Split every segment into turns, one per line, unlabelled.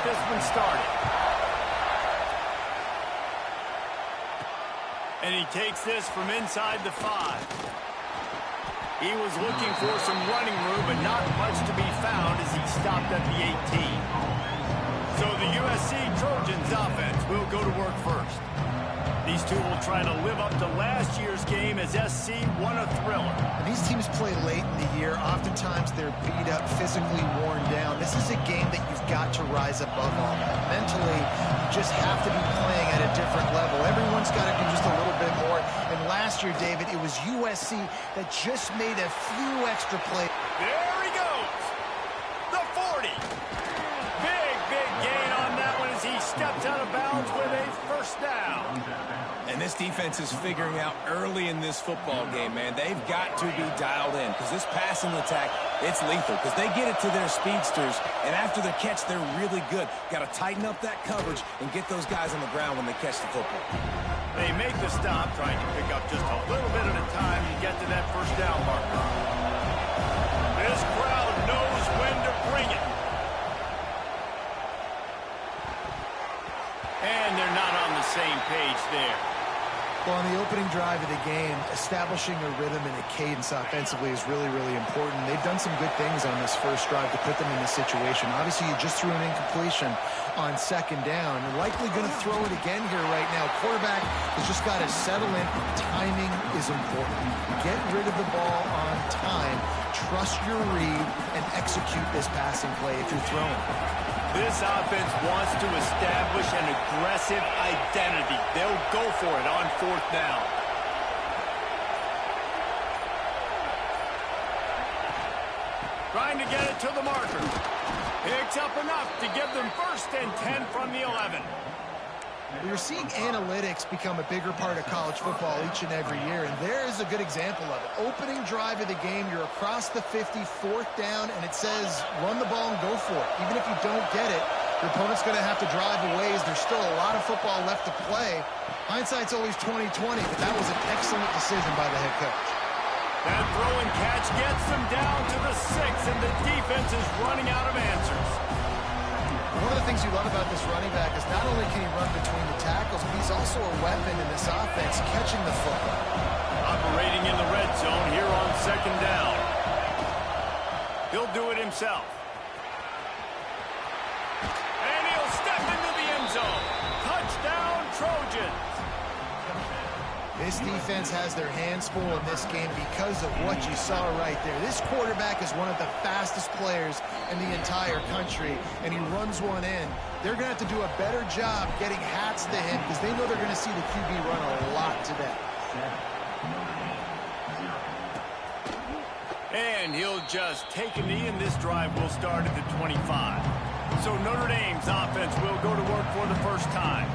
this one started. And he takes this from inside the 5. He was looking for some running room, but not much to be found as he stopped at the 18. So the USC Trojans offense will go to work first. These two will try to live up to last year's game as SC won a thriller.
And these teams play late in the year. Oftentimes they're beat up, physically worn down. This is a game that you've got to rise above all. Mentally, you just have to be playing at a different level. Everyone's got to do just a little bit more. And last year, David, it was USC that just made a few extra plays.
There he goes. The 40. Big gain on that one as he steps out of bounds with a first down.
And this defense is figuring out early in this football game, man. They've got to be dialed in because this passing attack, it's lethal because they get it to their speedsters, and after the catch, they're really good. Got to tighten up that coverage and get those guys on the ground when they catch the football.
They make the stop, trying to pick up just a little bit at a time to get to that first down marker. This crowd knows when to bring it. And they're not on the same page there.
Well, on the opening drive of the game, establishing a rhythm and a cadence offensively is really, really important. They've done some good things on this first drive to put them in this situation. Obviously, you just threw an incompletion on second down. You're likely going to throw it again here right now. Quarterback has just got to settle in. Timing is important. Get rid of the ball on time. Trust your read and execute this passing play if you're throwing.
This offense wants to establish an aggressive identity. They'll go for it on fourth down. Trying to get it to the marker. Picks up enough to give them first and 10 from the 11.
We're seeing analytics become a bigger part of college football each and every year, and there is a good example of it. Opening drive of the game, you're across the 50, fourth down, and it says run the ball and go for it. Even if you don't get it, your opponent's going to have to drive a ways. There's still a lot of football left to play. Hindsight's always 20/20, but that was an excellent decision by the head coach.
That throw and catch gets them down to the 6, and the defense is running out of answers.
One of the things you love about this running back is not only can he run between the tackles, but he's also a weapon in this offense, catching the football.
Operating in the red zone here on second down. He'll do it himself. And he'll step into the end zone. Touchdown, Trojans.
This defense has their hands full in this game because of what you saw right there. This quarterback is one of the fastest players in the entire country, and he runs one in. They're going to have to do a better job getting hats to him because they know they're going to see the QB run a lot today.
And he'll just take a knee, and this drive will start at the 25. So Notre Dame's offense will go to work for the first time.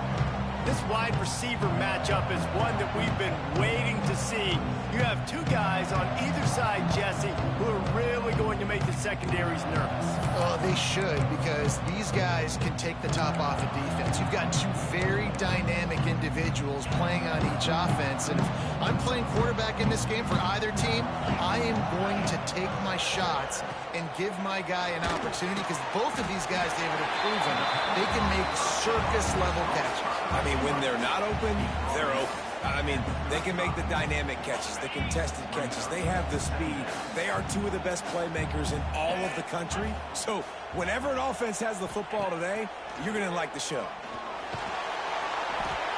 This wide receiver matchup is one that we've been waiting to see. You have two guys on either side, Jesse, who are really going to make the secondaries nervous.
Oh, they should, because these guys can take the top off of defense. You've got two very dynamic individuals playing on each offense, and if I'm playing quarterback in this game for either team, I am going to take my shots and give my guy an opportunity, because both of these guys, David, have proven they can make circus-level catches.
I mean, when they're not open, they're open. I mean, they can make the dynamic catches, the contested catches. They have the speed. They are two of the best playmakers in all of the country. So whenever an offense has the football today, you're going to like the show.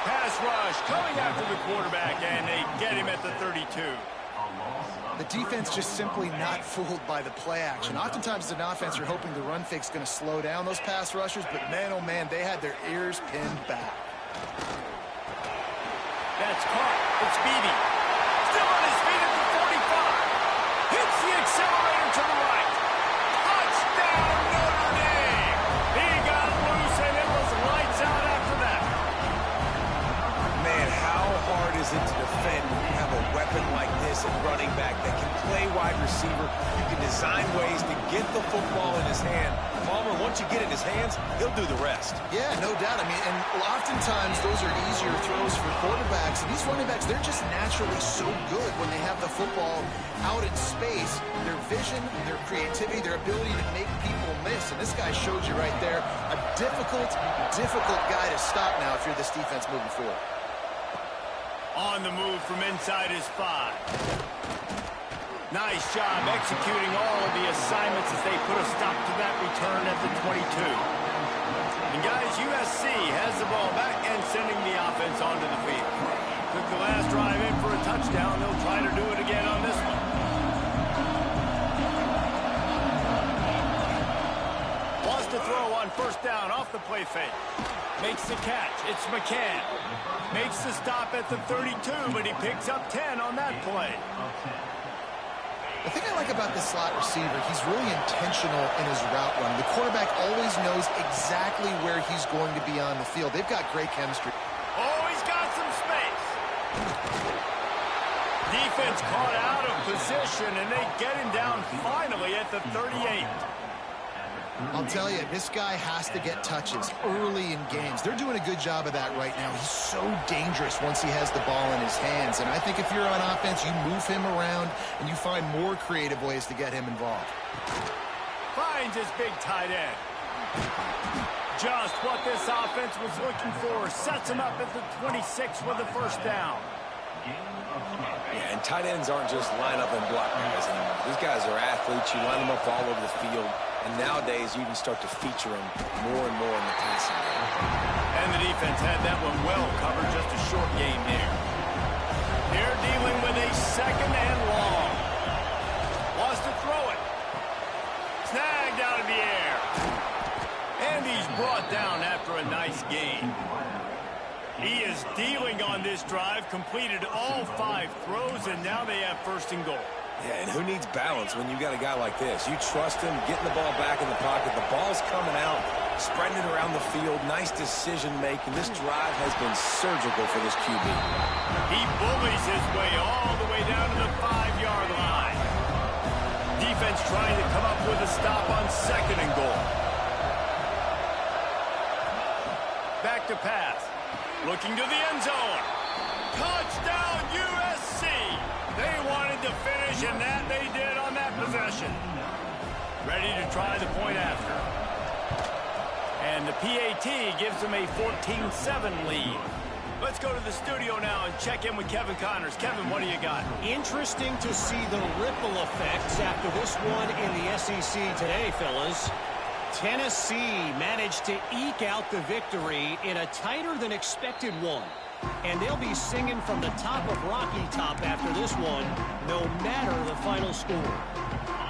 Pass rush coming after the quarterback, and they get him at the 32.
The defense just simply not fooled by the play action. Oftentimes as an offense, you're hoping the run fake's going to slow down those pass rushers, but man, oh man, they had their ears pinned back.
That's caught. It's Beebe. Still on his feet at the 45. Hits the accelerator to the right. Touchdown, Notre Dame. He got loose, and it was lights out after that.
Man, how hard is it to defend when you have a weapon like this at running back that can play wide receiver? You can design ways to get the football in his hand. Palmer, once you get it in his hands, he'll do the rest.
Yeah, no doubt. I mean, and oftentimes those are easier throws for quarterbacks. And these running backs, they're just naturally so good when they have the football out in space, their vision, their creativity, their ability to make people miss. And this guy showed you right there, a difficult guy to stop now if you're this defense moving forward.
On the move from inside his 5. Nice job executing all of the assignments as they put a stop to that return at the 22. And guys, USC has the ball back and sending the offense onto the field. Took the last drive in for a touchdown. They'll try to do it again on this one. Wants to throw on first down off the play fake. Makes the catch. It's McCann. Makes the stop at the 32, but he picks up 10 on that play.
The thing I like about this slot receiver, he's really intentional in his route run. The quarterback always knows exactly where he's going to be on the field. They've got great chemistry.
Oh, he's got some space. Defense caught out of position, and they get him down finally at the 38.
I'll tell you, this guy has to get touches early in games. They're doing a good job of that right now. He's so dangerous once he has the ball in his hands. And I think if you're on offense, you move him around and you find more creative ways to get him involved.
Finds his big tight end. Just what this offense was looking for. Sets him up at the 26 with the first down.
Yeah, and tight ends aren't just line up and block guys anymore. These guys are athletes. You line them up all over the field. And nowadays, you can start to feature them more and more in the passing game.
And the defense had that one well covered. Just a short game there. They're dealing with a second and long. Wants to throw it. Snagged out of the air. And he's brought down after a nice gain. He is dealing on this drive, completed all 5 throws, and now they have first and goal.
Yeah, and who needs balance when you got a guy like this? You trust him, getting the ball back in the pocket. The ball's coming out, spreading it around the field. Nice decision-making. This drive has been surgical for this QB.
He bullies his way all the way down to the 5-yard line. Defense trying to come up with a stop on second and goal. Back to pass. Looking to the end zone. Touchdown, USC! They wanted to finish, and that they did on that possession. Ready to try the point after. And the PAT gives them a 14-7 lead. Let's go to the studio now and check in with Kevin Connors. Kevin, what do you got?
Interesting to see the ripple effects after this one in the SEC today, fellas. Tennessee managed to eke out the victory in a tighter than expected one. And they'll be singing from the top of Rocky Top after this one, no matter the final score.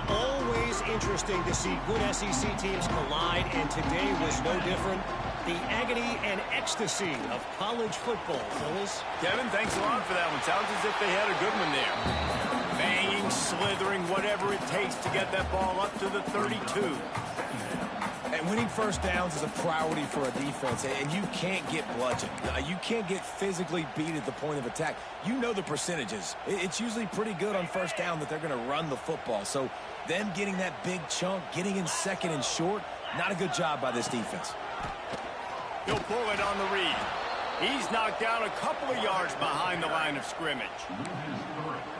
Always interesting to see good SEC teams collide, and today was no different. The agony and ecstasy of college football, fellas.
Kevin, thanks a lot for that one. Sounds as if they had a good one there. Banging, slithering, whatever it takes to get that ball up to the 32.
And winning first downs is a priority for a defense, and you can't get bludgeoned. You can't get physically beat at the point of attack. You know the percentages. It's usually pretty good on first down that they're going to run the football. So them getting that big chunk, getting in second and short, not a good job by this defense.
He'll pull it on the read. He's knocked down a couple of yards behind the line of scrimmage.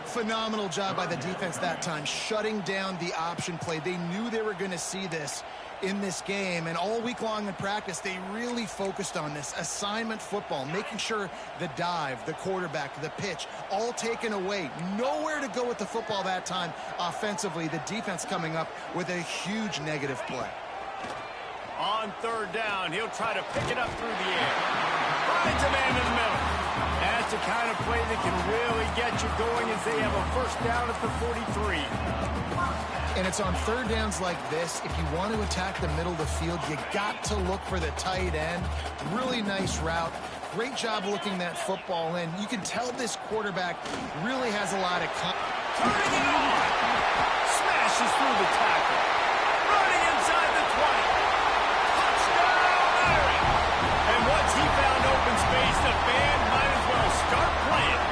Phenomenal job by the defense that time, shutting down the option play. They knew they were going to see this in this game, and all week long in practice, they really focused on this assignment football, making sure the dive, the quarterback, the pitch, all taken away. Nowhere to go with the football that time offensively. The defense coming up with a huge negative play.
On third down, he'll try to pick it up through the air. Finds a man in the middle. That's the kind of play that can really get you going as they have a first down at the 43.
And it's on third downs like this, if you want to attack the middle of the field, you got to look for the tight end. Really nice route. Great job looking that football in. You can tell this quarterback really has a lot of
turning it on. Smashes through the tackle. Running inside the 20. Touchdown, Larry. And once he found open space, the band might as well start playing.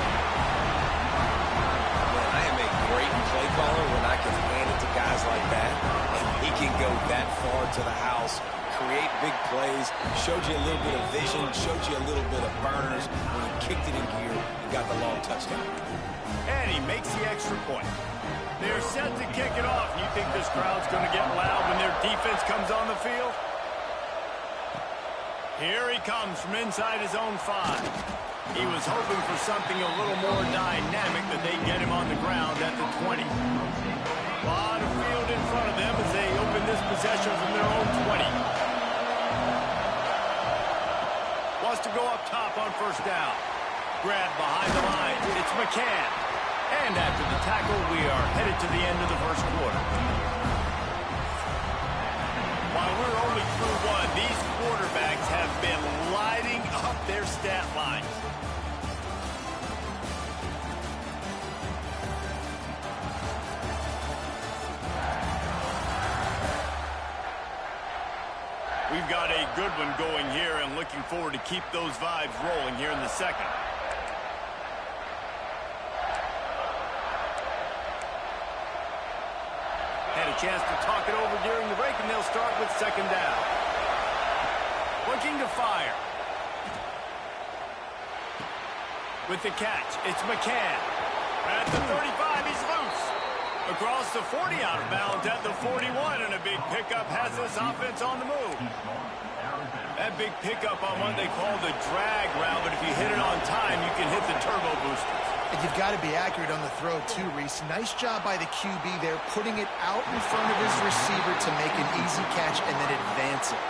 Man, I am a great play caller when I can hand it to guys like that, and he can go that far to the house create big plays, showed you a little bit of vision, showed you a little bit of burners when he kicked it in gear and got the long touchdown.
And he makes the extra point. They're set to kick it off. You think this crowd's going to get loud when their defense comes on the field? Here he comes from inside his own 5. He was hoping for something a little more dynamic, that they get him on the ground at the 20. A lot of field in front of them as they open this possession from their own 20. Wants to go up top on first down. Grab behind the line. It's McCann. And after the tackle, we are headed to the end of the first quarter. While we're only through one, these quarterbacks have been lighting up their stat lines. We've got a good one going here, and looking forward to keep those vibes rolling here in the second. Had a chance to talk it over during the break, and they'll start with second down. Looking to fire. With the catch, it's McCann. At the 35, he's loose. Across the 40, out of bounds at the 41, and a big pickup has this offense on the move. That big pickup on what they call the drag route, but if you hit it on time, you can hit the turbo boosters.
And you've got to be accurate on the throw, too, Reese. Nice job by the QB there, putting it out in front of his receiver to make an easy catch and then advance it.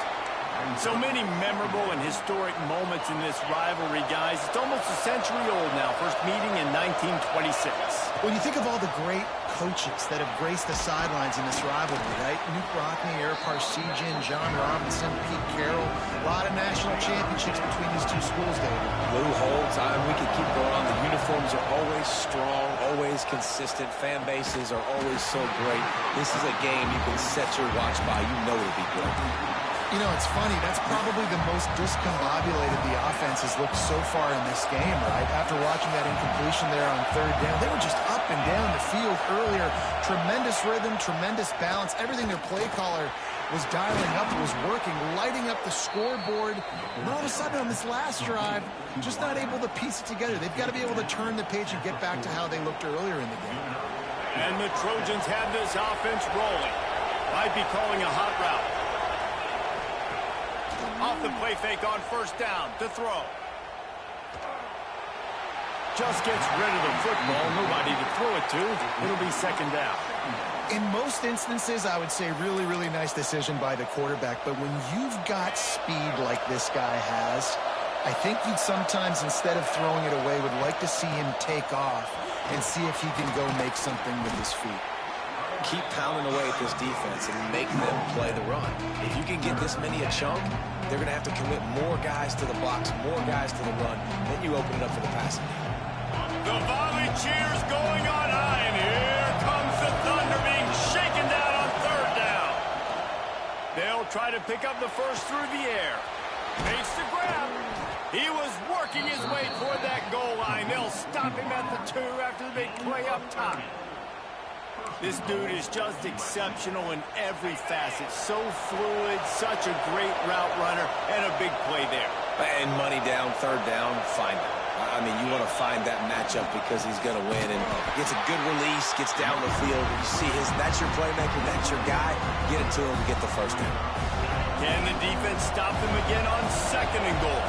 So many memorable and historic moments in this rivalry, guys. It's almost a century old now. First meeting in 1926.
When you think of all the great coaches that have graced the sidelines in this rivalry, right? Newt Rockne, Eric Parsegian, John Robinson, Pete Carroll. A lot of national championships between these two schools, David.
Lou Holtz, we could keep going on. The uniforms are always strong, always consistent. Fan bases are always so great. This is a game you can set your watch by. You know it'll be good.
You know, it's funny. That's probably the most discombobulated the offense has looked so far in this game, right? After watching that incompletion there on third down, they were just up and down the field earlier. Tremendous rhythm, tremendous balance. Everything their play caller was dialing up was working, lighting up the scoreboard. And all of a sudden on this last drive, just not able to piece it together. They've got to be able to turn the page and get back to how they looked earlier in the game.
And the Trojans have this offense rolling. Might be calling a hot route. Off the play fake on first down to throw. Just gets rid of the football. Nobody to throw it to. It'll be second down.
In most instances, I would say really, really nice decision by the quarterback. But when you've got speed like this guy has, I think you'd sometimes, instead of throwing it away, would like to see him take off and see if he can go make something with his feet.
Keep pounding away at this defense and make them play the run. If you can get this many a chunk, they're going to have to commit more guys to the box, more guys to the run. Then you open it up for the passing game.
The volley cheers going on high, and here comes the Thunder being shaken down on third down. They'll try to pick up the first through the air. Makes the grab. He was working his way toward that goal line. They'll stop him at the 2 after the big play up top. This dude is just exceptional in every facet. So fluid, such a great route runner, and a big play there.
And money down, third down, find him. I mean, you want to find that matchup because he's going to win. And gets a good release, gets down the field. You see that's your playmaker, that's your guy. Get it to him, get the first down.
Can the defense stop them again on second and goal?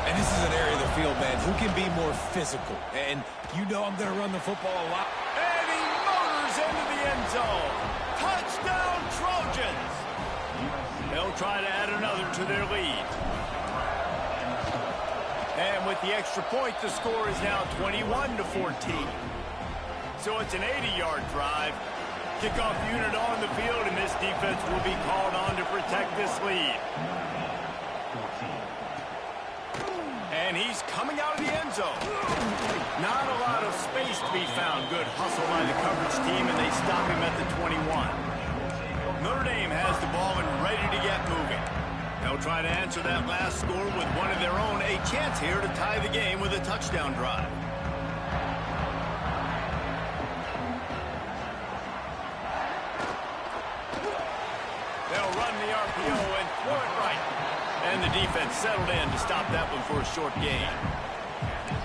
And this is an area of the field, man, who can be more physical. And you know I'm going to run the football a lot.
And he motors into the end zone. Touchdown, Trojans. They'll try to add another to their lead. And with the extra point, the score is now 21-14. So it's an 80-yard drive. Kickoff unit on the field, and this defense will be called on to protect this lead. And he's coming out of the end zone. Not a lot of space to be found. Good hustle by the coverage team, and they stop him at the 21. Notre Dame has the ball and ready to get moving. They'll try to answer that last score with one of their own. A chance here to tie the game with a touchdown drive. They'll run the RPO and throw it right And the defense settled in to stop that one for a short gain.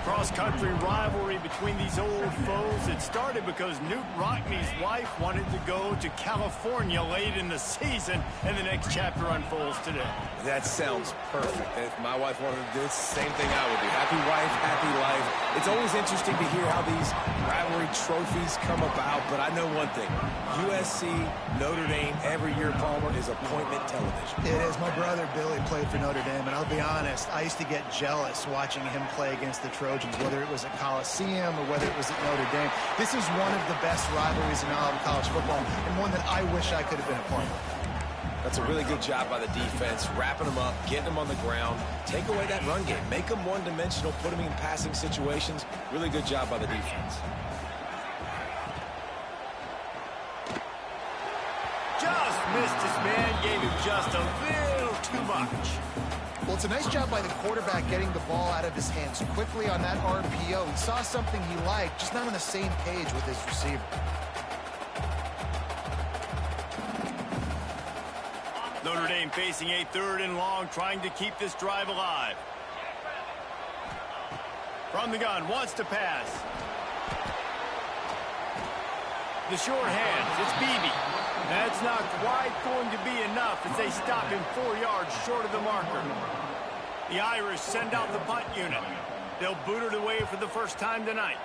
Cross-country rivalry between these old foes. It started because Newt Rockne's wife wanted to go to California late in the season, and the next chapter unfolds today.
That sounds perfect. If my wife wanted to do the same thing I would do. Happy wife, happy life. It's always interesting to hear how these rivalry trophies come about, but I know one thing. USC, Notre Dame, every year, Palmer, is appointment television.
It is. My brother Billy played for Notre Dame, and I'll be honest, I used to get jealous watching him play against the Trojans, whether it was at Coliseum or whether it was at Notre Dame. This is one of the best rivalries in all of college football, and one that I wish I could have been a part of.
That's a really good job by the defense, wrapping them up, getting them on the ground, take away that run game, make them one-dimensional, put them in passing situations. Really good job by the defense.
Just missed his man, gave him just a little too much.
Well, it's a nice job by the quarterback getting the ball out of his hands quickly on that RPO. He saw something he liked, just not on the same page with his receiver.
Notre Dame facing a 3rd and long, trying to keep this drive alive. From the gun, wants to pass. The short hands, it's Beebe. That's not quite going to be enough as they stop him 4 yards short of the marker. The Irish send out the punt unit. They'll boot it away for the first time tonight.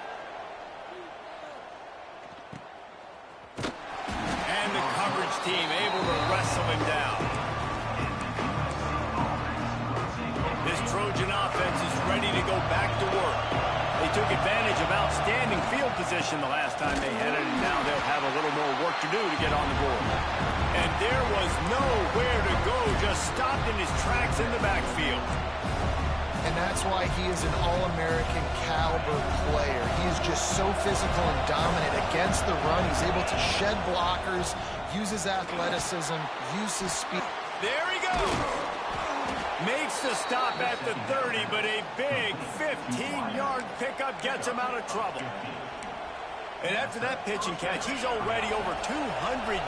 And the coverage team able to wrestle him down. This Trojan offense is ready to go back to work. They took advantage of outstanding field position the last time they had it, and now they'll have a little more work to do to get on the board. And there was nowhere to go, just stopped in his tracks in the backfield.
And that's why he is an All-American caliber player. He is just so physical and dominant against the run. He's able to shed blockers, use his athleticism, use his speed.
There he goes. Makes the stop at the 30, but a big 15-yard pickup gets him out of trouble. And after that pitch and catch, he's already over 200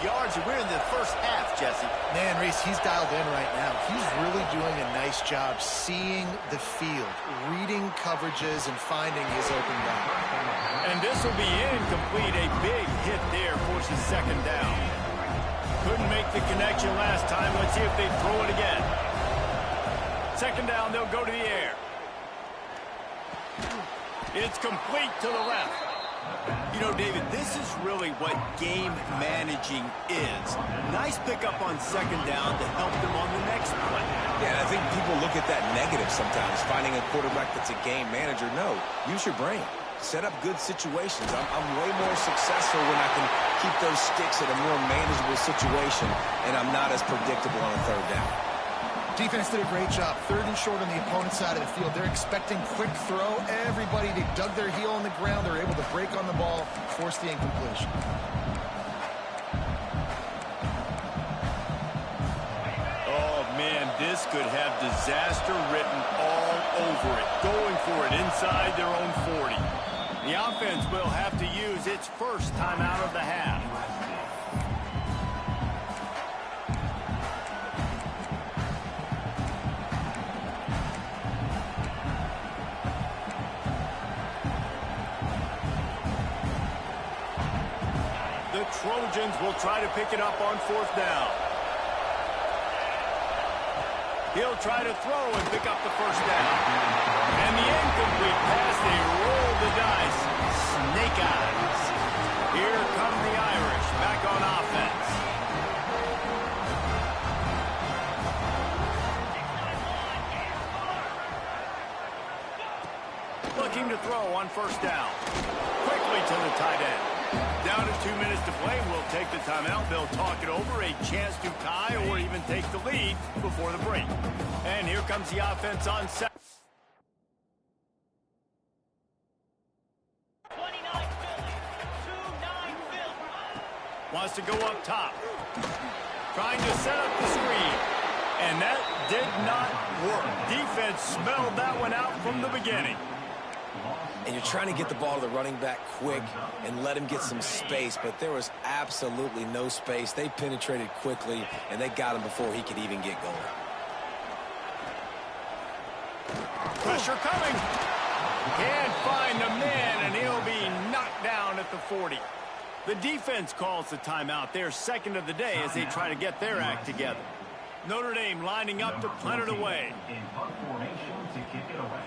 yards, and we're in the first half, Jesse.
Man, Reese, he's dialed in right now. He's really doing a nice job seeing the field, reading coverages, and finding his open guy.
And this will be incomplete. A big hit there forces 2nd down. Couldn't make the connection last time. Let's see if they throw it again. 2nd down, they'll go to the air. It's complete to the left. You know, David, this is really what game managing is. Nice pickup on 2nd down to help them on the next play.
Yeah, I think people look at that negative sometimes, finding a quarterback that's a game manager. No, use your brain. Set up good situations. I'm way more successful when I can keep those sticks at a more manageable situation, and I'm not as predictable on a 3rd down.
Defense did a great job. 3rd and short on the opponent's side of the field. They're expecting quick throw. Everybody, they dug their heel on the ground. They're able to break on the ball, force the incompletion.
Oh, man, this could have disaster written all over it. Going for it inside their own 40. The offense will have to use its first timeout of the half. The Trojans will try to pick it up on 4th down. He'll try to throw and pick up the 1st down. And the incomplete pass, they roll the dice. Snake eyes. Here come the Irish back on offense. Looking to throw on 1st down. Quickly to the tight end. Down to 2 minutes to play. We'll take the timeout. They'll talk it over. A chance to tie or even take the lead before the break. And here comes the offense on set. Wants to go up top. Trying to set up the screen. And that did not work. Defense smelled that one out from the beginning.
And you're trying to get the ball to the running back quick and let him get some space, but there was absolutely no space. They penetrated quickly, and they got him before he could even get going.
Pressure coming. Can't find the man, and he'll be knocked down at the 40. The defense calls the timeout. They're second of the day as they try to get their act together. Notre Dame lining up to punt it away.
In punt formation to kick it away.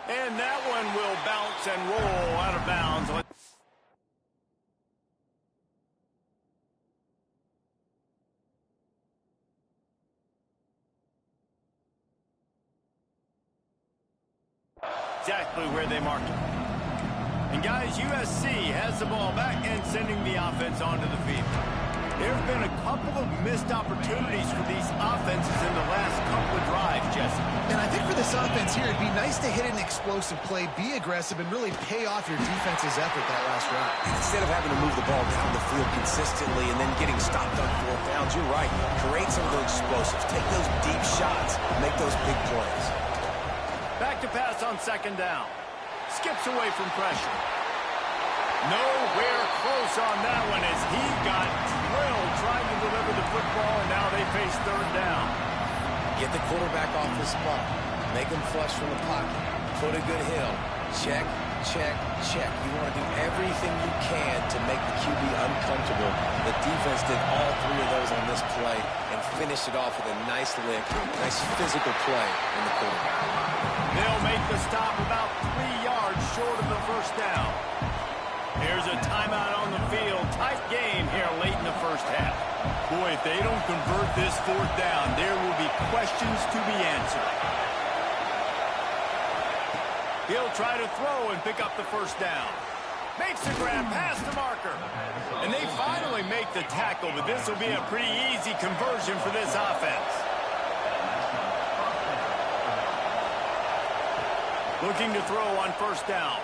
And that one will bounce and roll out of bounds. Exactly where they marked it. And guys, USC has the ball back and sending the offense onto the field. There have been a couple of missed opportunities for these offenses in the last couple of drives, Jesse.
And I think for this offense here, it'd be nice to hit an explosive play, be aggressive, and really pay off your defense's effort that last drive.
Instead of having to move the ball down the field consistently and then getting stopped on 4th downs, you're right. Create some of those explosives. Take those deep shots. Make those big plays.
Back to pass on 2nd down. Skips away from pressure. Nowhere close on that one as he got drilled trying to deliver the football, and now they face 3rd down.
Get the quarterback off the spot. Make him flush from the pocket. Put a good hill. Check, check, check. You want to do everything you can to make the QB uncomfortable. The defense did all 3 of those on this play and finished it off with a nice lick, nice physical play in the quarterback.
They'll make the stop about 3 yards short of the 1st down. Here's a timeout on the field. Tight game here late in the 1st half. Boy, if they don't convert this 4th down, there will be questions to be answered. He'll try to throw and pick up the 1st down. Makes the grab past the marker. And they finally make the tackle, but this will be a pretty easy conversion for this offense. Looking to throw on 1st down.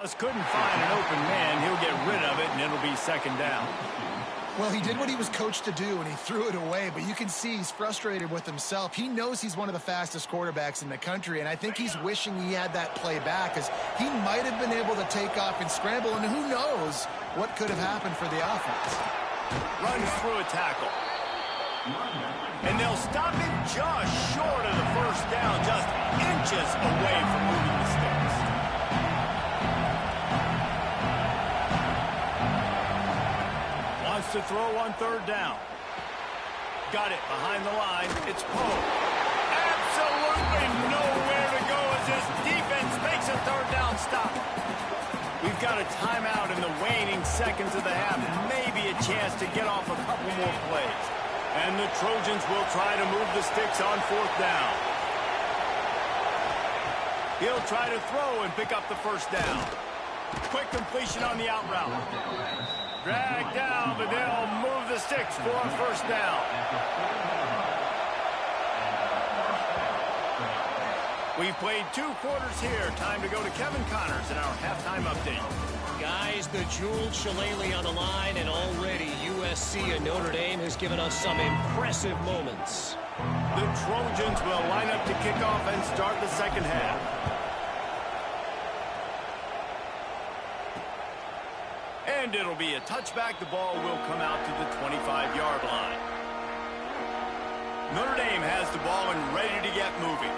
Couldn't find an open man. He'll get rid of it, and it'll be second down.
Well, he did what he was coached to do, and he threw it away, but you can see he's frustrated with himself. He knows he's one of the fastest quarterbacks in the country, and I think he's wishing he had that play back, because he might have been able to take off and scramble, and who knows what could have happened for the offense.
Runs through a tackle. And they'll stop him just short of the first down, just inches away from moving the sticks. To throw on third down. Got it behind the line. It's Poe. Absolutely nowhere to go as this defense makes a third down stop. We've got a timeout in the waning seconds of the half. Maybe a chance to get off a couple more plays. And the Trojans will try to move the sticks on fourth down. He'll try to throw and pick up the first down. Quick completion on the out route. Drag down, but they'll move the sticks for a first down. We've played 2 quarters here. Time to go to Kevin Connors in our halftime update.
Guys, the jeweled shillelagh on the line, and already USC and Notre Dame has given us some impressive moments.
The Trojans will line up to kick off and start the second half. And it'll be a touchback. The ball will come out to the 25-yard line. Notre Dame has the ball and ready to get moving.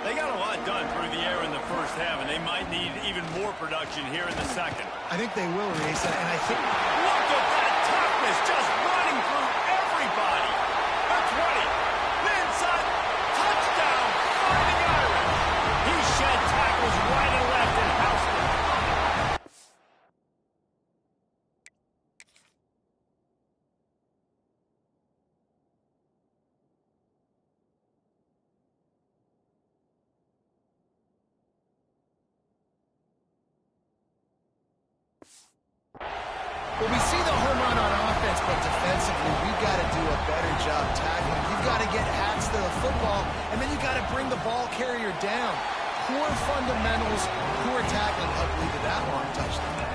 They got a lot done through the air in the first half, and they might need even more production here in the second.
I think they will, Reese, and I think...
Look at that toughness, just running through everybody. The 20, the inside, touchdown, Fighting Irish. He shed tackles right and left and housed them.
Well, we see the home run on offense, but defensively, we've got to do a better job tackling. You've got to get hats to the football, and then you've got to bring the ball carrier down. Poor fundamentals, poor tackling helped lead to that long touchdown.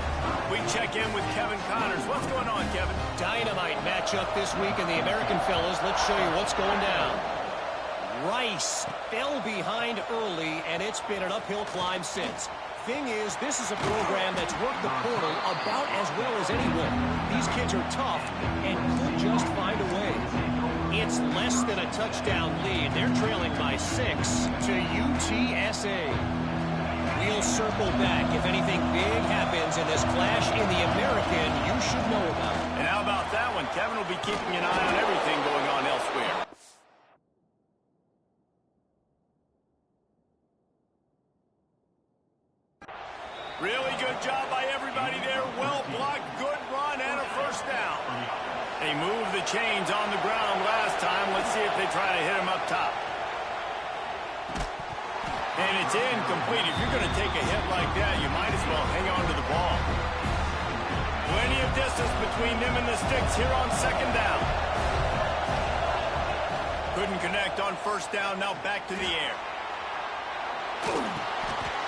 We check in with Kevin Connors. What's going on, Kevin?
Dynamite matchup this week in the American fellas. Let's show you what's going down. Rice fell behind early, and it's been an uphill climb since. Thing is, this is a program that's worked the portal about as well as anyone. These kids are tough and could just find a way. It's less than a touchdown lead. They're trailing by 6 to UTSA. We'll circle back. If anything big happens in this clash in the American, you should know about it.
And how about that one? Kevin will be keeping an eye on everything going on elsewhere. Really good job by everybody there. Well blocked, good run, and a first down. They moved the chains on the ground last time. Let's see if they try to hit him up top. And it's incomplete. If you're going to take a hit like that, you might as well hang on to the ball. Plenty of distance between them and the sticks here on second down. Couldn't connect on first down. Now back to the air.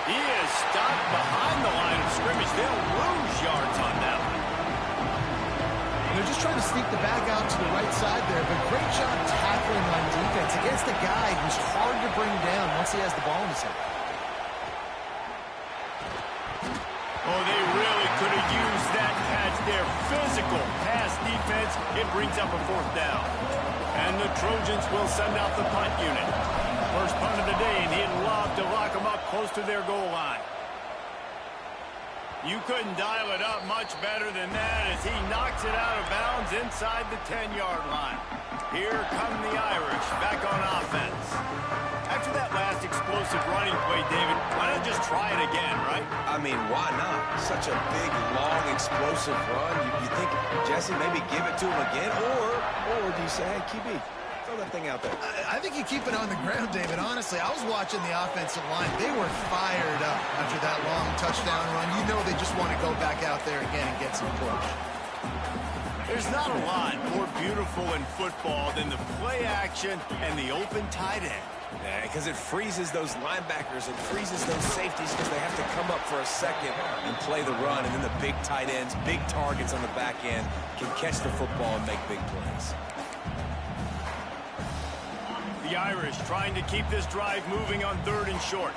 He is stopped behind the line of scrimmage. They'll lose yards on that one.
They're just trying to sneak the back out to the right side there, but great job tackling on defense against a guy who's hard to bring down once he has the ball in his hand.
Oh, they really could have used that catch there. Physical pass defense. It brings up a fourth down. And the Trojans will send out the punt unit. First punt of the day, and he'd love to lock them up close to their goal line. You couldn't dial it up much better than that as he knocks it out of bounds inside the 10-yard line. Here come the Irish back on offense. After that last explosive running play, David, why not just try it again, right?
I mean, why not? Such a big, long, explosive run. You think, Jesse, maybe give it to him again? Or do you say, hey, QB, throw that thing out there?
I think you keep it on the ground, David. Honestly, I was watching the offensive line. They were fired up after that long touchdown run. You know they just want to go back out there again and get some push.
There's not a lot more beautiful in football than the play action and the open tight end.
Because it freezes those linebackers. It freezes those safeties because they have to come up for a second and play the run. And then the big tight ends, big targets on the back end can catch the football and make big plays.
The Irish trying to keep this drive moving on 3rd and short.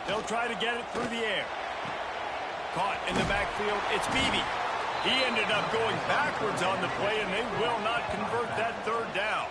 They'll try to get it through the air. Caught in the backfield. It's Beebe. He ended up going backwards on the play, and they will not convert that 3rd down.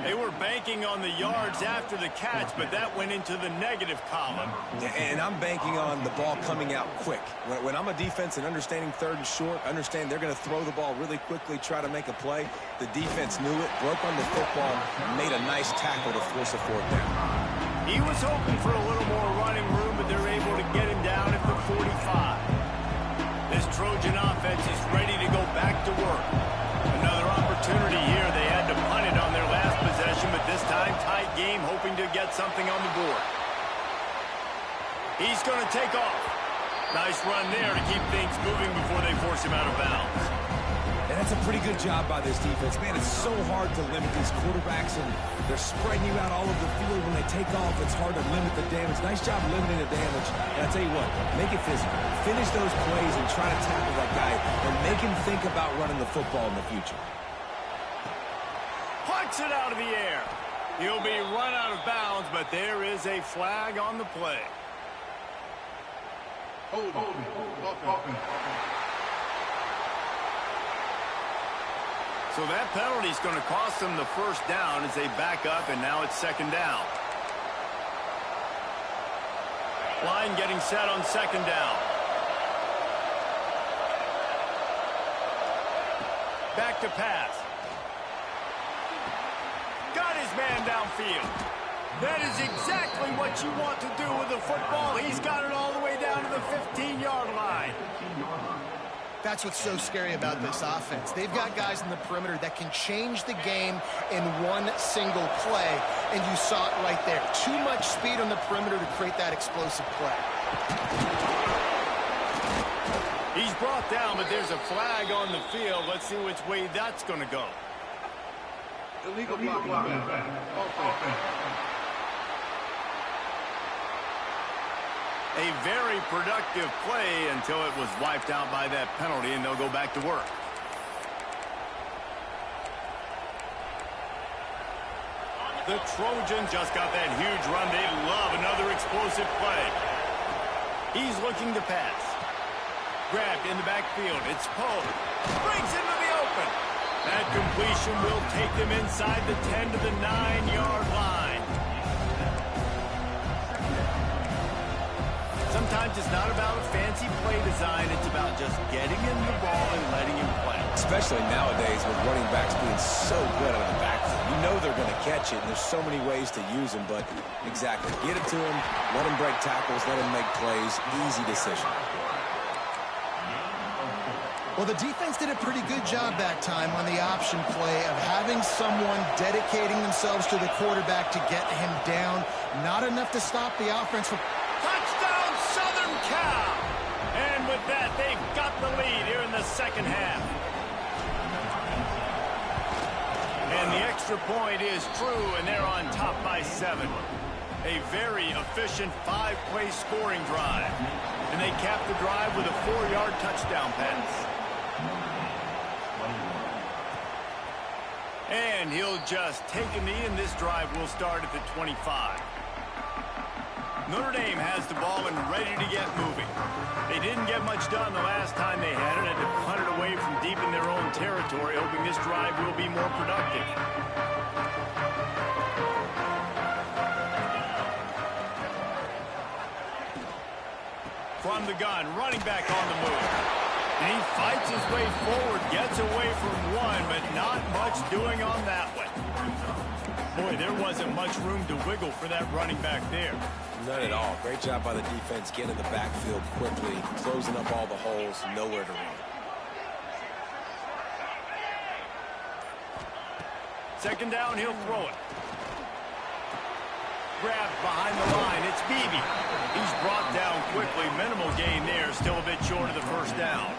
They were banking on the yards after the catch, but that went into the negative column.
And I'm banking on the ball coming out quick. When I'm a defense and understanding 3rd and short, understand they're going to throw the ball really quickly, try to make a play. The defense knew it, broke on the football, made a nice tackle to force a 4th down.
He was hoping for a little more running room, but they're able to get him down at the 45. This Trojan offense is ready to go back to work. Another opportunity here. They had to punt it on their last possession, but this time tight game, hoping to get something on the board. He's going to take off. Nice run there to keep things moving before they force him out of bounds.
And that's a pretty good job by this defense. Man, it's so hard to limit these quarterbacks, and they're spreading you out all over the field. When they take off, it's hard to limit the damage. Nice job limiting the damage. And I tell you what, make it physical. Finish those plays and try to tackle that guy and make him think about running the football in the future.
Puts it out of the air. He'll be run out of bounds, but there is a flag on the play.
Hold on.
So that penalty is going to cost them the 1st down as they back up, and now it's 2nd down. Line getting set on 2nd down. Back to pass. Got his man downfield. That is exactly what you want to do with the football. He's got it all the way down to the 15-yard line.
That's what's so scary about this offense. They've got guys in the perimeter that can change the game in one single play, and you saw it right there. Too much speed on the perimeter to create that explosive play.
He's brought down, but there's a flag on the field. Let's see which way that's going to go.
Illegal blocking.
A very productive play until it was wiped out by that penalty, and they'll go back to work. The Trojans just got that huge run. They love another explosive play. He's looking to pass. Grabbed in the backfield. It's Poe. Brings into the open. That completion will take them inside the 10 to the 9-yard line. Sometimes it's not about a fancy play design. It's about just getting him the ball and letting him play.
Especially nowadays with running backs being so good out of the backfield. You know they're going to catch it, and there's so many ways to use them. But exactly, get it to him, let him break tackles, let him make plays. Easy decision.
Well, the defense did a pretty good job that time on the option play of having someone dedicating themselves to the quarterback to get him down. Not enough to stop the offense from...
Touchdown, Southern Cal! And with that, they've got the lead here in the 2nd half. And the extra point is true, and they're on top by 7. A very efficient 5-play scoring drive. And they cap the drive with a 4-yard touchdown pass. And he'll just take a knee, and this drive will start at the 25. Notre Dame has the ball and ready to get moving. They didn't get much done the last time they had it, and to punt it away from deep in their own territory, hoping this drive will be more productive. From the gun, running back on the move. And he fights his way forward, gets away from one, but not much doing on that one. Boy, there wasn't much room to wiggle for that running back there.
None at all. Great job by the defense getting in the backfield quickly, closing up all the holes, nowhere to run.
2nd down, he'll throw it. Grabbed behind the line, it's Beebe. He's brought down quickly, minimal gain there, still a bit short of the 1st down.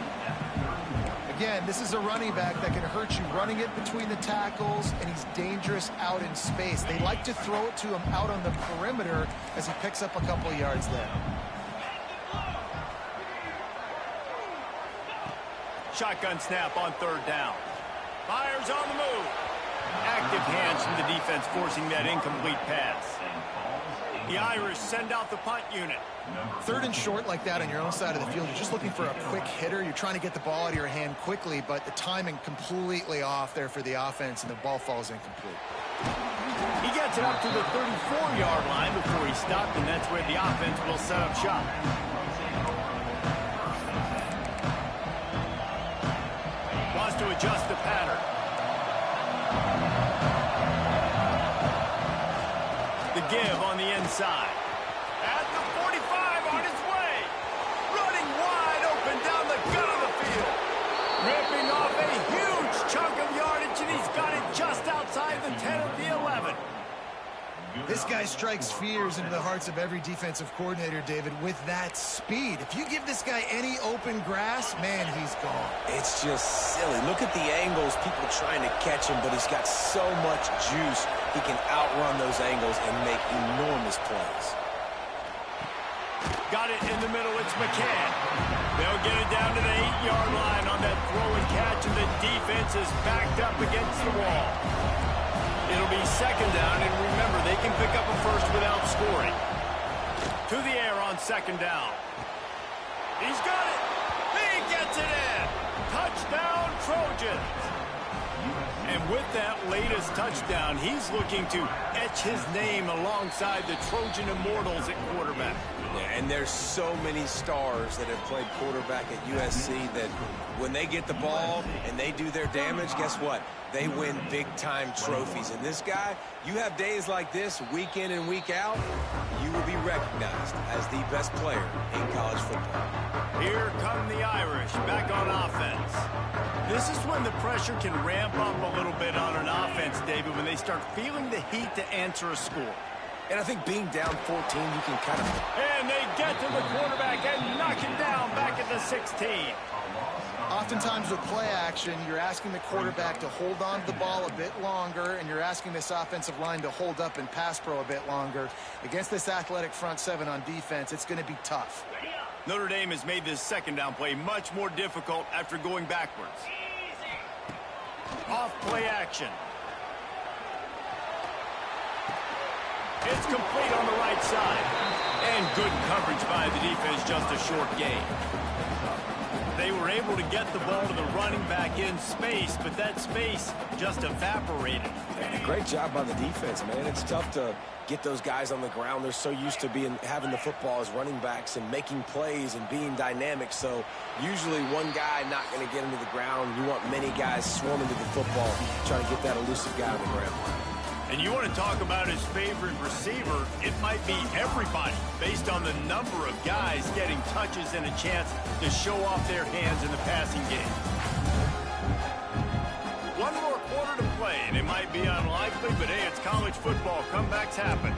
Again, this is a running back that can hurt you running it between the tackles, and he's dangerous out in space. They like to throw it to him out on the perimeter as he picks up a couple yards there.
Shotgun snap on third down. Fires on the move. Active hands from the defense forcing that incomplete pass. The Irish send out the punt unit.
Third and short like that on your own side of the field, you're just looking for a quick hitter. You're trying to get the ball out of your hand quickly, but the timing completely off there for the offense, and the ball falls incomplete.
He gets it up to the 34-yard line before he stopped, and that's where the offense will set up shop. Wants to adjust the pattern. The give on the inside. At the 45 on his way. Running wide open down the gut of the field. Ripping off a huge chunk of yardage, and he's got it just outside the 10 of the 11.
This guy strikes fears into the hearts of every defensive coordinator, David, with that speed. If you give this guy any open grass, man, he's gone.
It's just silly. Look at the angles, people trying to catch him, but he's got so much juice. He can outrun those angles and make enormous plays.
Got it in the middle. It's McCann. They'll get it down to the 8-yard line on that throw and catch, and the defense is backed up against the wall. It'll be second down, and remember, they can pick up a first without scoring. To the air on second down. He's got it. He gets it in. Touchdown, Trojans. And with that latest touchdown, he's looking to etch his name alongside the Trojan Immortals at quarterback.
Yeah, and there's so many stars that have played quarterback at USC that when they get the ball and they do their damage, guess what? They win big-time trophies. And this guy, you have days like this, week in and week out, you will be recognized as the best player in college football.
Here come the Irish back on offense. This is when the pressure can ramp up a little bit on an offense, David, when they start feeling the heat to answer a score.
And I think being down 14, you can kind of...
And they get to the quarterback and knock him down back at the 16.
Oftentimes with play action, you're asking the quarterback to hold on to the ball a bit longer, and you're asking this offensive line to hold up and pass pro a bit longer. Against this athletic front seven on defense, it's going to be tough.
Notre Dame has made this second down play much more difficult after going backwards. Off play action. It's complete on the right side. And good coverage by the defense, just a short gain. They were able to get the ball to the running back in space, but that space just evaporated.
Great job by the defense, man. It's tough to get those guys on the ground. They're so used to having the football as running backs and making plays and being dynamic. So usually one guy not going to get him to the ground. You want many guys swarming to the football, trying to get that elusive guy on the ground.
And you want to talk about his favorite receiver, it might be everybody, based on the number of guys getting touches and a chance to show off their hands in the passing game. One more quarter to play, and it might be unlikely, but hey, it's college football. Comebacks happen.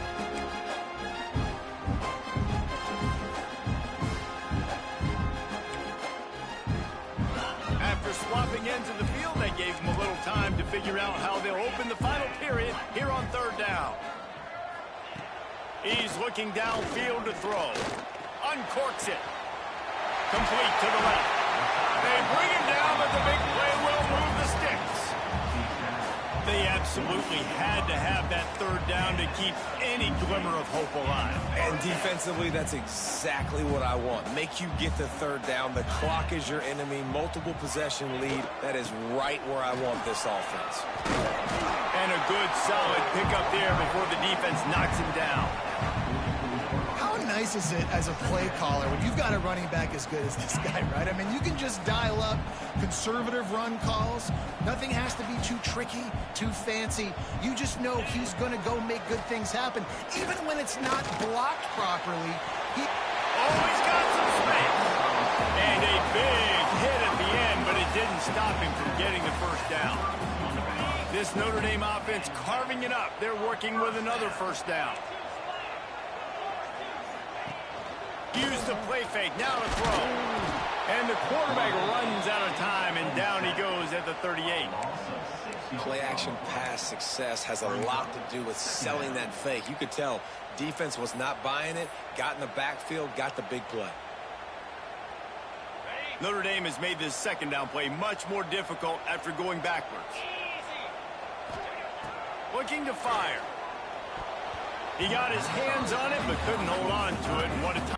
After swapping ends of the field, they gave him a little time to figure out how they'll open the final period here on third down. He's looking downfield to throw. Uncorks it. Complete to the left. They bring him down, but the big play will move the sticks. They absolutely had to have that third down to keep any glimmer of hope alive.
And defensively, that's exactly what I want. Make you get the third down. The clock is your enemy. Multiple possession lead. That is right where I want this offense.
And a good, solid pickup there before the defense knocks him down.
How nice is it as a play caller when you've got a running back as good as this guy, right? I mean, you can just dial up conservative run calls. Nothing has to be too tricky, too fancy. You just know he's going to go make good things happen. Even when it's not blocked properly, he
always got some space. And a big hit at the end, but it didn't stop him from getting the first down. This Notre Dame offense carving it up. They're working with another first down. Use the play fake, now to throw. And the quarterback runs out of time, and down he goes at the 38.
Play action pass success has a lot to do with selling that fake. You could tell defense was not buying it, got in the backfield, got the big play.
Notre Dame has made this second down play much more difficult after going backwards. Looking to fire. He got his hands on it, but couldn't hold on to it. And what a time.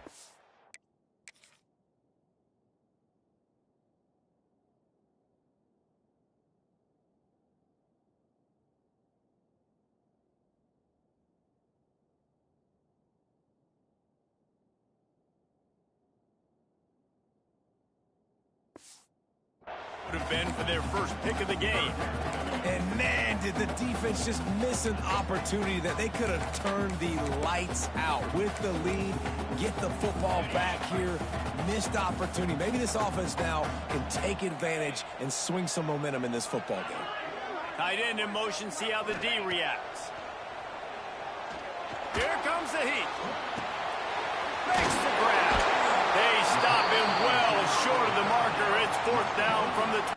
Would have been for their first pick of the game.
And man, did the defense just miss an opportunity that they could have turned the lights out with the lead, get the football back here. Missed opportunity. Maybe this offense now can take advantage and swing some momentum in this football game.
Tight end in motion, see how the D reacts. Here comes the heat. Makes the grab. They stop him well short of the marker. It's fourth down from the...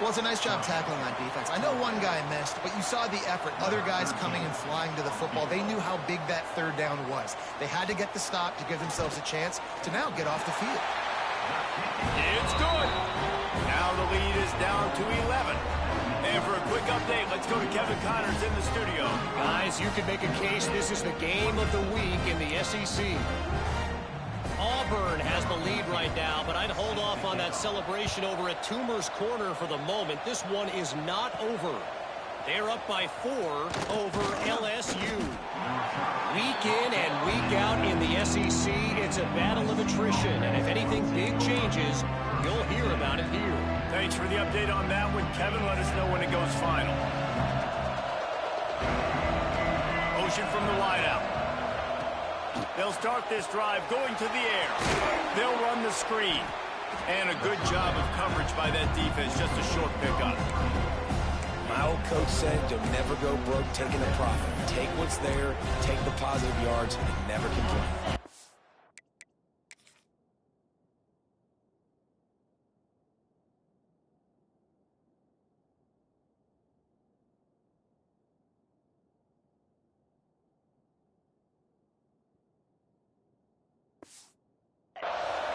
Well, it's a nice job tackling on defense. I know one guy missed, but you saw the effort. Other guys coming and flying to the football. They knew how big that third down was. They had to get the stop to give themselves a chance to now get off the field.
It's good. Now the lead is down to 11. And for a quick update, let's go to Kevin Connors in the studio.
Guys, you could make a case this is the game of the week in the SEC. Auburn has the lead right now, but I'd hold off on that celebration over at Toomer's Corner for the moment. This one is not over. They're up by 4 over LSU. Week in and week out in the SEC, it's a battle of attrition. And if anything big changes, you'll hear about it here.
Thanks for the update on that one, Kevin. Let us know when it goes final. Motion from the wideout. They'll start this drive going to the air. They'll run the screen. And a good job of coverage by that defense. Just a short pickup.
My old coach said you'll never go broke taking a profit. Take what's there, take the positive yards, and never complain.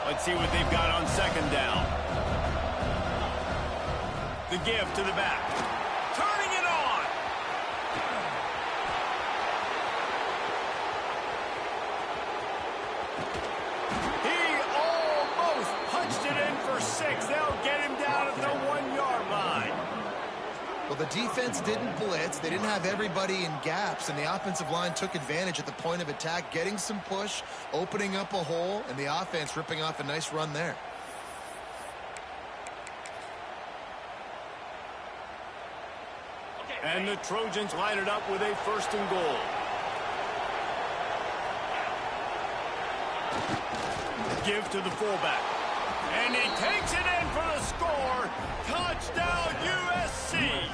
Let's see what they've got on second down. The give to the back. Turning it on. He almost punched it in for 6. They'll get him down at the 1-yard line.
Well, the defense didn't blitz. They didn't have everybody in gaps, and the offensive line took advantage at the point of attack, getting some push, opening up a hole, and the offense ripping off a nice run there.
And the Trojans line it up with a 1st and goal. Give to the fullback. And he takes it in for the score. Touchdown, USC.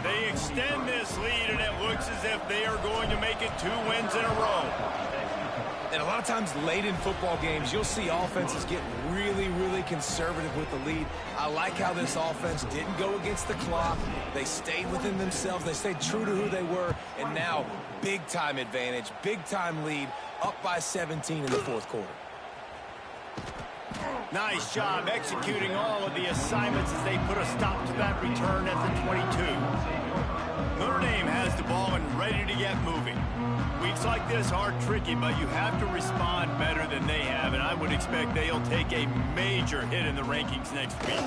They extend this lead, and it looks as if they are going to make it 2 wins in a row.
And a lot of times late in football games, you'll see offenses get really, really conservative with the lead. I like how this offense didn't go against the clock. They stayed within themselves. They stayed true to who they were. And now, big-time advantage, big-time lead, up by 17 in the 4th quarter.
Nice job executing all of the assignments as they put a stop to that return at the 22. Notre Dame has the ball and ready to get moving. Weeks like this are tricky, but you have to respond better than they have, and I would expect they'll take a major hit in the rankings next week.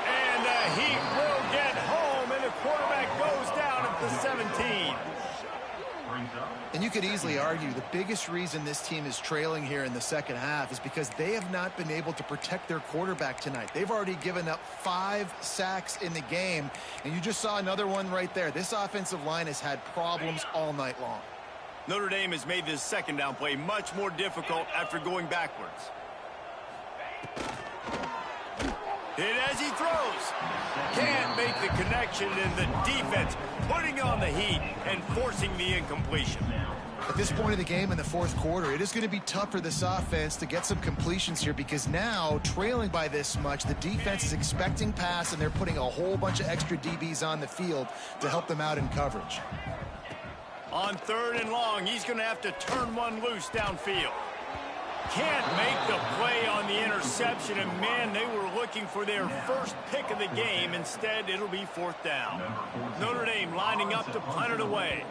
And the Heat will get home, and the quarterback goes down at the 17.
And you could easily argue the biggest reason this team is trailing here in the second half is because they have not been able to protect their quarterback tonight. They've already given up 5 sacks in the game, and you just saw another one right there. This offensive line has had problems all night long.
Notre Dame has made this second down play much more difficult after going backwards. Hit as he throws. Can't make the connection, and the defense putting on the heat and forcing the incompletion.
At this point of the game in the fourth quarter, it is going to be tough for this offense to get some completions here because now, trailing by this much, the defense is expecting pass, and they're putting a whole bunch of extra DBs on the field to help them out in coverage.
On 3rd and long, he's going to have to turn one loose downfield. Can't make the play on the interception, and man, they were looking for their first pick of the game. Instead, it'll be 4th down. Notre Dame lining up to punt it away.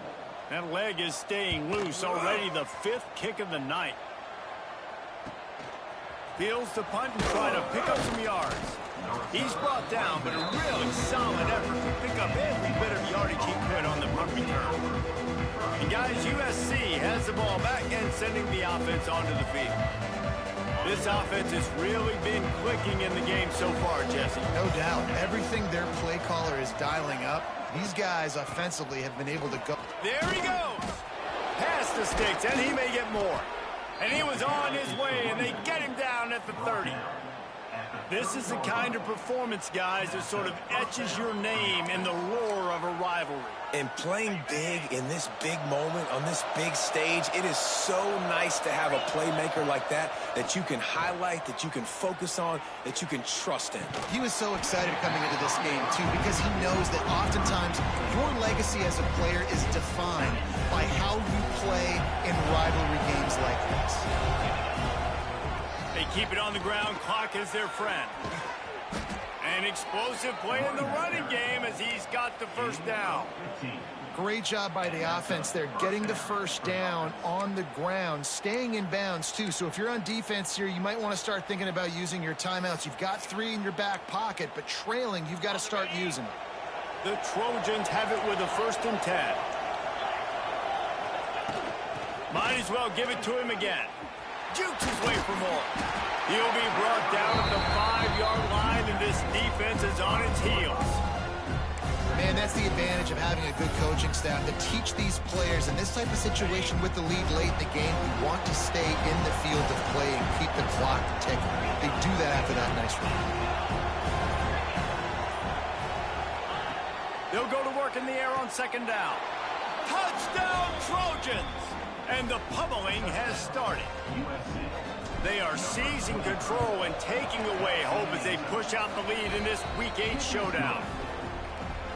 That leg is staying loose, already the 5th kick of the night. Fields to punt and try to pick up some yards. He's brought down, but a really solid effort to pick up every bit of yardage he could on the punt return. And guys, USC has the ball back and sending the offense onto the field. This offense has really been clicking in the game so far, Jesse.
No doubt. Everything their play caller is dialing up, these guys offensively have been able to go.
There he goes. Past the sticks, and he may get more. And he was on his way, and they get him down at the 30. This is the kind of performance, guys, that sort of etches your name in the roar of a rivalry.
And playing big in this big moment, on this big stage, it is so nice to have a playmaker like that you can highlight, that you can focus on, that you can trust in.
He was so excited coming into this game, too, because he knows that oftentimes your legacy as a player is defined by how you play in rivalry games like this.
They keep it on the ground. Clock is their friend. An explosive play in the running game as he's got the first down.
Great job by the offense there, getting the first down on the ground, staying in bounds, too. So if you're on defense here, you might want to start thinking about using your timeouts. You've got 3 in your back pocket, but trailing, you've got to start using it.
The Trojans have it with a 1st and 10. Might as well give it to him again. Jukes his way for more. He'll be brought down at the 5-yard line, and this defense is on its heels.
Man, that's the advantage of having a good coaching staff to teach these players in this type of situation with the lead late in the game. You want to stay in the field of play and keep the clock ticking. They do that after that nice run.
They'll go to work in the air on 2nd down. Touchdown, Trojans! And the pummeling has started. They are seizing control and taking away hope as they push out the lead in this Week 8 showdown.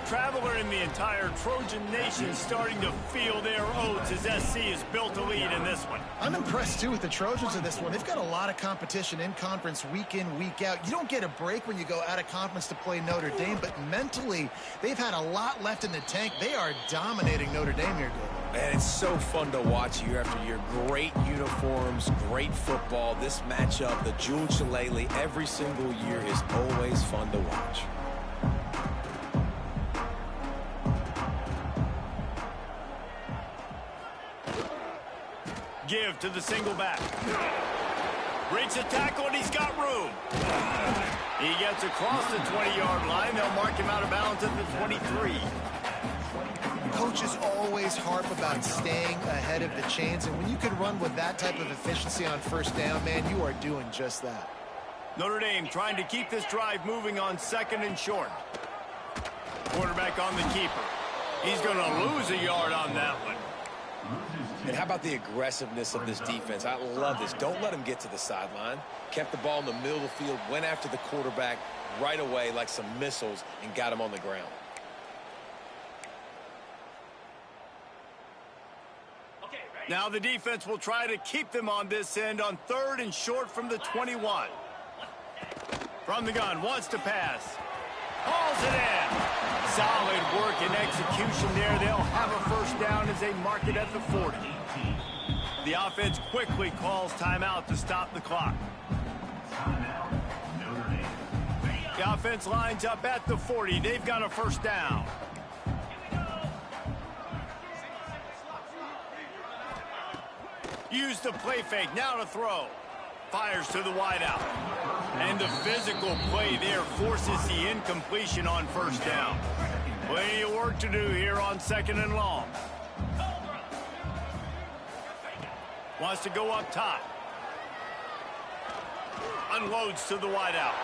Traveler in the entire Trojan nation starting to feel their oats as SC has built a lead in this one.
I'm impressed, too, with the Trojans in this one. They've got a lot of competition in conference week in, week out. You don't get a break when you go out of conference to play Notre Dame, but mentally, they've had a lot left in the tank. They are dominating Notre Dame here, David.
And it's so fun to watch year after year. Great uniforms, great football. This matchup, the Jewel Shillelagh, every single year is always fun to watch.
Give to the single back. Breaks a tackle, and he's got room. He gets across the 20-yard line. They'll mark him out of bounds at the 23.
Coaches always harp about staying ahead of the chains, and when you can run with that type of efficiency on 1st down, man, you are doing just that.
Notre Dame trying to keep this drive moving on 2nd and short. Quarterback on the keeper. He's going to lose a yard on that one.
And how about the aggressiveness of this defense? I love this. Don't let them get to the sideline. Kept the ball in the middle of the field, went after the quarterback right away like some missiles and got him on the ground.
Now the defense will try to keep them on this end on 3rd and short from the 21. From the gun, wants to pass. Hauls it in. Solid work and execution there. They'll have a first down as they mark it at the 40. The offense quickly calls timeout to stop the clock. The offense lines up at the 40. They've got a first down. Use the play fake. Now to throw. Fires to the wideout. And the physical play there forces the incompletion on first down. Plenty of work to do here on 2nd and long. Wants to go up top. Unloads to the wideout.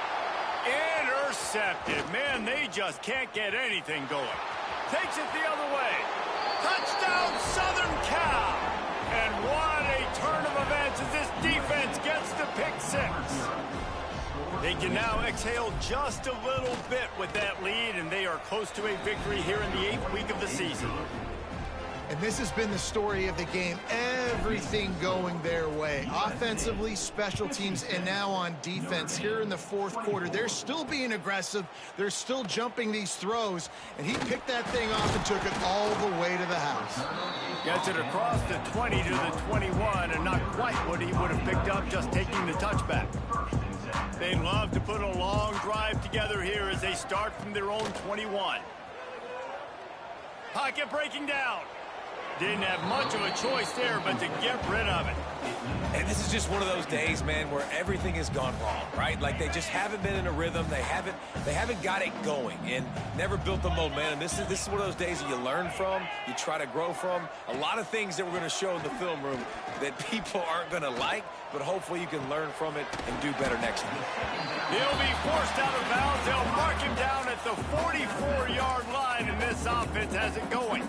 Intercepted. Man, they just can't get anything going. Takes it the other way. Touchdown, Southern Cal. And what a turn of events as this defense gets the pick 6. They can now exhale just a little bit with that lead, and they are close to a victory here in the 8th week of the season.
And this has been the story of the game. Everything going their way. Offensively, special teams, and now on defense here in the 4th quarter. They're still being aggressive. They're still jumping these throws. And he picked that thing off and took it all the way to the house.
Gets it across the 20 to the 21, and not quite what he would have picked up just taking the touchback. They love to put a long drive together here as they start from their own 21. Pocket breaking down. Didn't have much of a choice there, but to get rid of it.
And this is just one of those days, man, where everything has gone wrong, right? Like they just haven't been in a rhythm. They haven't got it going and never built the momentum. This is one of those days that you learn from, you try to grow from. A lot of things that we're going to show in the film room that people aren't going to like, but hopefully you can learn from it and do better next time.
He'll be forced out of bounds. They'll mark him down at the 44-yard line, and this offense has it going.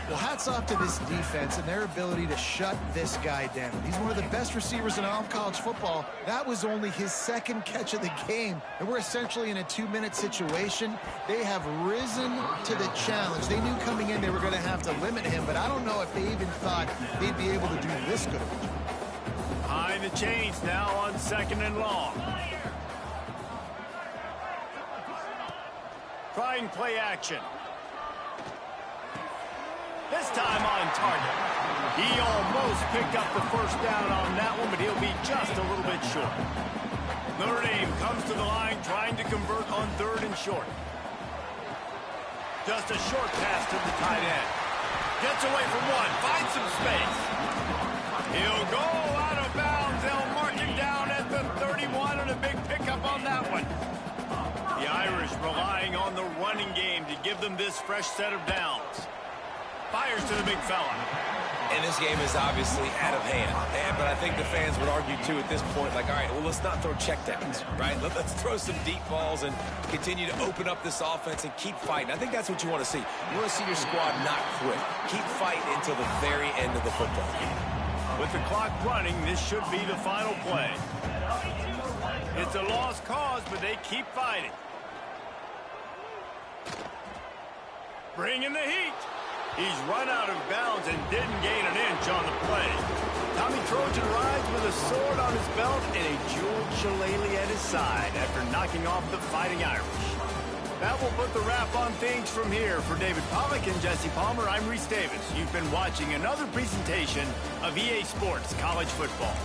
Well, hats off to this defense and their ability to shut this guy down. He's one of the best receivers in all of college football. That was only his 2nd catch of the game, and we're essentially in a 2-minute situation. They have risen to the challenge. They knew coming in they were going to have to limit him, but I don't know if they even thought they'd be able to do this good.
Behind the chains now on 2nd and long. Trying play action. This time on target. He almost picked up the first down on that one, but he'll be just a little bit short. Notre Dame comes to the line trying to convert on 3rd and short. Just a short pass to the tight end. Gets away from one, finds some space. He'll go out of bounds. They'll mark him down at the 31 and a big pickup on that one. The Irish relying on the running game to give them this fresh set of downs. Fires to the big fella.
And this game is obviously out of hand. But I think the fans would argue, too, at this point, like, all right, well, let's not throw checkdowns, right? Let's throw some deep balls and continue to open up this offense and keep fighting. I think that's what you want to see. You want to see your squad not quit. Keep fighting until the very end of the football game.
With the clock running, this should be the final play. It's a lost cause, but they keep fighting. Bring in the heat. He's run out of bounds and didn't gain an inch on the play. Tommy Trojan rides with a sword on his belt and a jeweled shillelagh at his side after knocking off the Fighting Irish. That will put the wrap on things from here. For David Pollack and Jesse Palmer, I'm Reese Davis. You've been watching another presentation of EA Sports College Football.